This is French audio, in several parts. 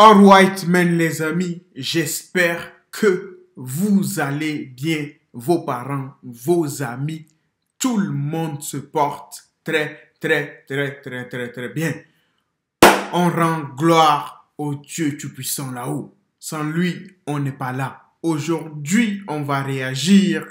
Alright, men, les amis, j'espère que vous allez bien, vos parents, vos amis, tout le monde se porte très bien. On rend gloire au Dieu Tout-Puissant là-haut. Sans lui, on n'est pas là. Aujourd'hui, on va réagir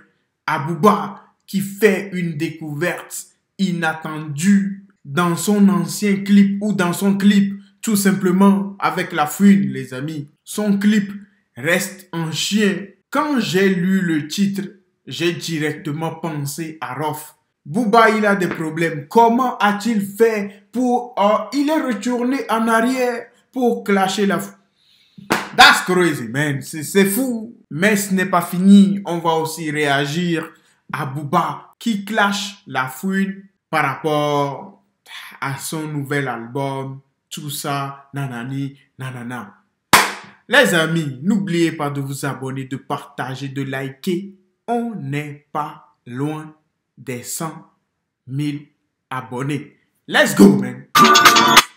à Booba qui fait une découverte inattendue dans son ancien clip ou dans son clip tout simplement avec La Fouine, les amis. Son clip reste en chien. Quand j'ai lu le titre, j'ai directement pensé à Rof. Booba, il a des problèmes. Comment a-t-il fait pour... il est retourné en arrière pour clasher La Fouine. That's crazy, man. C'est fou. Mais ce n'est pas fini. On va aussi réagir à Booba qui clash La Fouine par rapport à son nouvel album. Tout ça, nanani, nanana. Les amis, n'oubliez pas de vous abonner, de partager, de liker. On n'est pas loin des 100 000 abonnés. Let's go, man.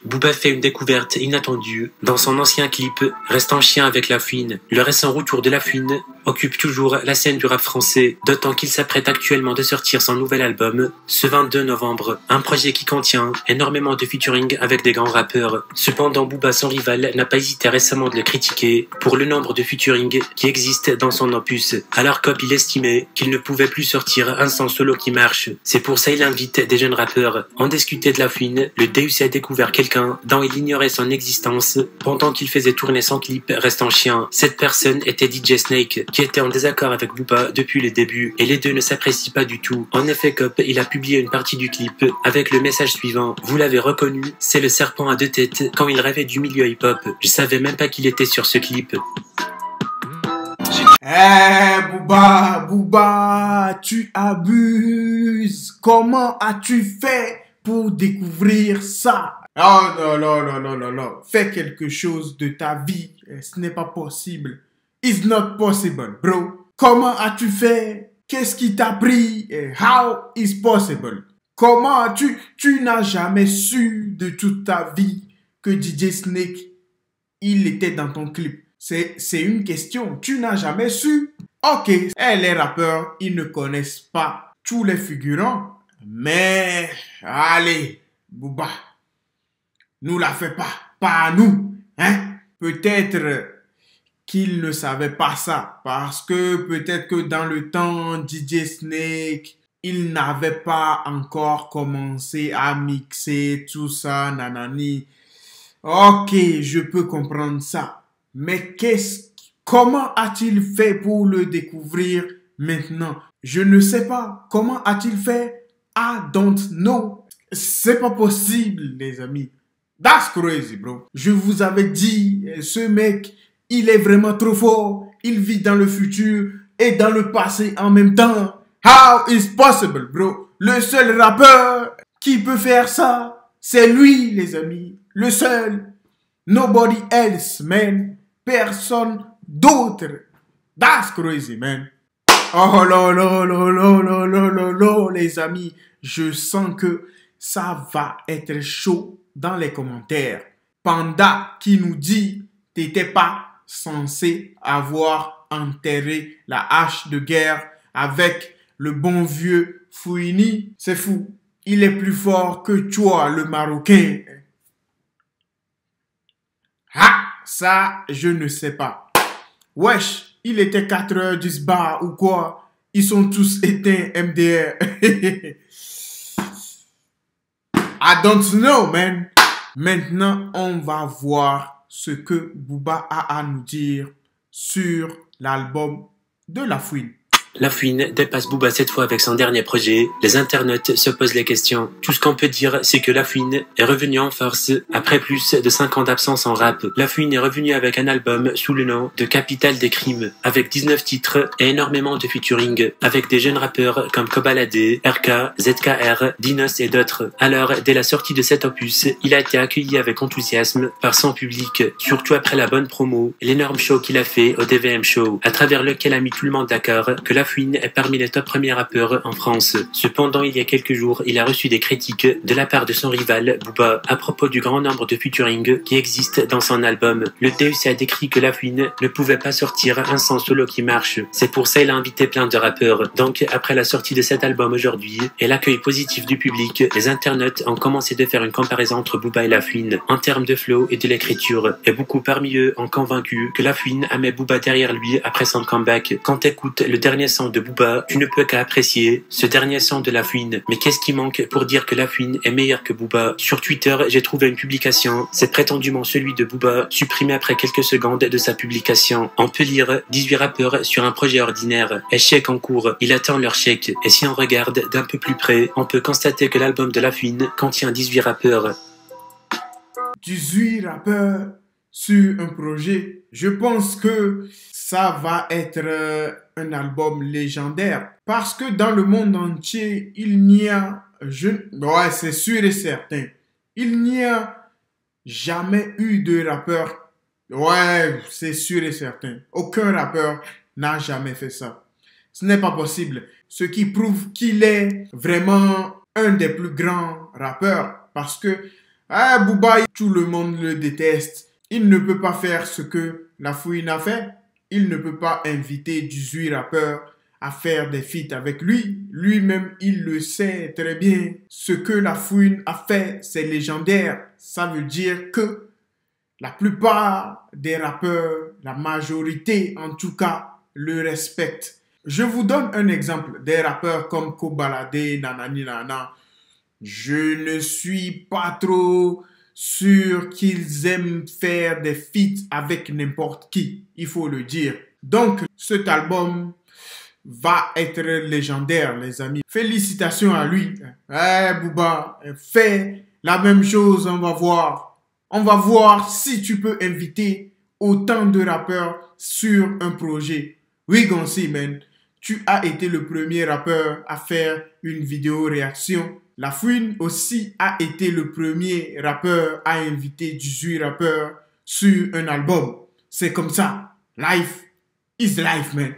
Booba fait une découverte inattendue. Dans son ancien clip, Reste en chien avec La Fouine, le récent retour de La Fouine occupe toujours la scène du rap français, d'autant qu'il s'apprête actuellement de sortir son nouvel album ce 22 novembre, un projet qui contient énormément de featuring avec des grands rappeurs. Cependant, Booba, son rival, n'a pas hésité récemment de le critiquer pour le nombre de featuring qui existent dans son opus, alors qu'il estimait qu'il ne pouvait plus sortir un son solo qui marche. C'est pour ça qu'il invite des jeunes rappeurs. En discuter de La Fouine, le DUC a découvert quelqu'un dont il ignorait son existence pendant qu'il faisait tourner son clip Reste en chien. Cette personne était DJ Snake, qui était en désaccord avec Booba depuis les débuts, et les deux ne s'apprécient pas du tout. En effet, Cop, il a publié une partie du clip avec le message suivant: vous l'avez reconnu, c'est le serpent à deux têtes quand il rêvait du milieu hip-hop. Je savais même pas qu'il était sur ce clip. Booba, tu abuses. Comment as-tu fait pour découvrir ça? Oh non. Fais quelque chose de ta vie. Ce n'est pas possible. It's not possible, bro. Comment as-tu fait? Qu'est-ce qui t'a pris? How is possible? Comment tu n'as jamais su de toute ta vie que DJ Snake, il était dans ton clip? C'est une question. Tu n'as jamais su? Ok. Les rappeurs, ils ne connaissent pas tous les figurants. Mais, allez, Booba, nous la fait pas à nous, hein? Peut-être qu'il ne savait pas ça, parce que peut-être que dans le temps, DJ Snake, il n'avait pas encore commencé à mixer tout ça, nanani. Ok, je peux comprendre ça. Mais comment a-t-il fait pour le découvrir maintenant? Je ne sais pas. Comment a-t-il fait? I don't know. C'est pas possible, les amis. That's crazy, bro. Je vous avais dit, ce mec, il est vraiment trop fort. Il vit dans le futur et dans le passé en même temps. How is possible, bro? Le seul rappeur qui peut faire ça, c'est lui, les amis. Le seul. Nobody else, man. Personne d'autre. That's crazy, man. Oh là, les amis. Je sens que ça va être chaud dans les commentaires. Panda qui nous dit: t'étais pas censé avoir enterré la hache de guerre avec le bon vieux Fouini. C'est fou. Il est plus fort que toi, le Marocain. Ah, ça, je ne sais pas. Wesh, il était 4 heures du bar ou quoi? Ils sont tous éteints, MDR. I don't know, man. Maintenant, on va voir ce que Booba a à nous dire sur l'album de La Fouine. La Fouine dépasse Booba cette fois avec son dernier projet. Les internautes se posent les questions. Tout ce qu'on peut dire, c'est que La Fouine est revenu en force après plus de 5 ans d'absence en rap. La Fouine est revenu avec un album sous le nom de Capitale des Crimes, avec 19 titres et énormément de featuring, avec des jeunes rappeurs comme Kobalade, RK, ZKR, Dinos et d'autres. Alors, dès la sortie de cet opus, il a été accueilli avec enthousiasme par son public, surtout après la bonne promo, l'énorme show qu'il a fait au DVM Show, à travers lequel a mis tout le monde d'accord que La Fouine est parmi les top premiers rappeurs en France. Cependant, il y a quelques jours, il a reçu des critiques de la part de son rival, Booba, à propos du grand nombre de featuring qui existent dans son album. Le TEC a décrit que La Fouine ne pouvait pas sortir un son solo qui marche. C'est pour ça qu'il a invité plein de rappeurs. Donc, après la sortie de cet album aujourd'hui et l'accueil positif du public, les internautes ont commencé de faire une comparaison entre Booba et La Fouine en termes de flow et de l'écriture. Et beaucoup parmi eux ont convaincu que La Fouine a mis Booba derrière lui après son comeback. Quand t'écoutes le dernier son de Booba, tu ne peux qu'à apprécier ce dernier son de La Fouine. Mais qu'est-ce qui manque pour dire que La Fouine est meilleur que Booba? Sur Twitter, j'ai trouvé une publication. C'est prétendument celui de Booba, supprimé après quelques secondes de sa publication. On peut lire 18 rappeurs sur un projet ordinaire. Échec en cours, il attend leur chèque. Et si on regarde d'un peu plus près, on peut constater que l'album de La Fouine contient 18 rappeurs. 18 rappeurs sur un projet. Je pense que ça va être un album légendaire. Parce que dans le monde entier, il n'y a... Ouais, c'est sûr et certain. Il n'y a jamais eu de rappeur. Ouais, c'est sûr et certain. Aucun rappeur n'a jamais fait ça. Ce n'est pas possible. Ce qui prouve qu'il est vraiment un des plus grands rappeurs. Parce que Booba, tout le monde le déteste. Il ne peut pas faire ce que La Fouine a fait. Il ne peut pas inviter 18 rappeurs à faire des feats avec lui. Lui-même, il le sait très bien. Ce que La Fouine a fait, c'est légendaire. Ça veut dire que la plupart des rappeurs, la majorité en tout cas, le respectent. Je vous donne un exemple. Des rappeurs comme Kobalade, Nanani Nana. Je ne suis pas trop sûr qu'ils aiment faire des feats avec n'importe qui, il faut le dire. Donc, cet album va être légendaire, les amis. Félicitations à lui. Booba, fais la même chose, on va voir. On va voir si tu peux inviter autant de rappeurs sur un projet. We gonna see, man. Tu as été le premier rappeur à faire une vidéo réaction. La Fouine aussi a été le premier rappeur à inviter 18 rappeurs sur un album. C'est comme ça. Life is life, man.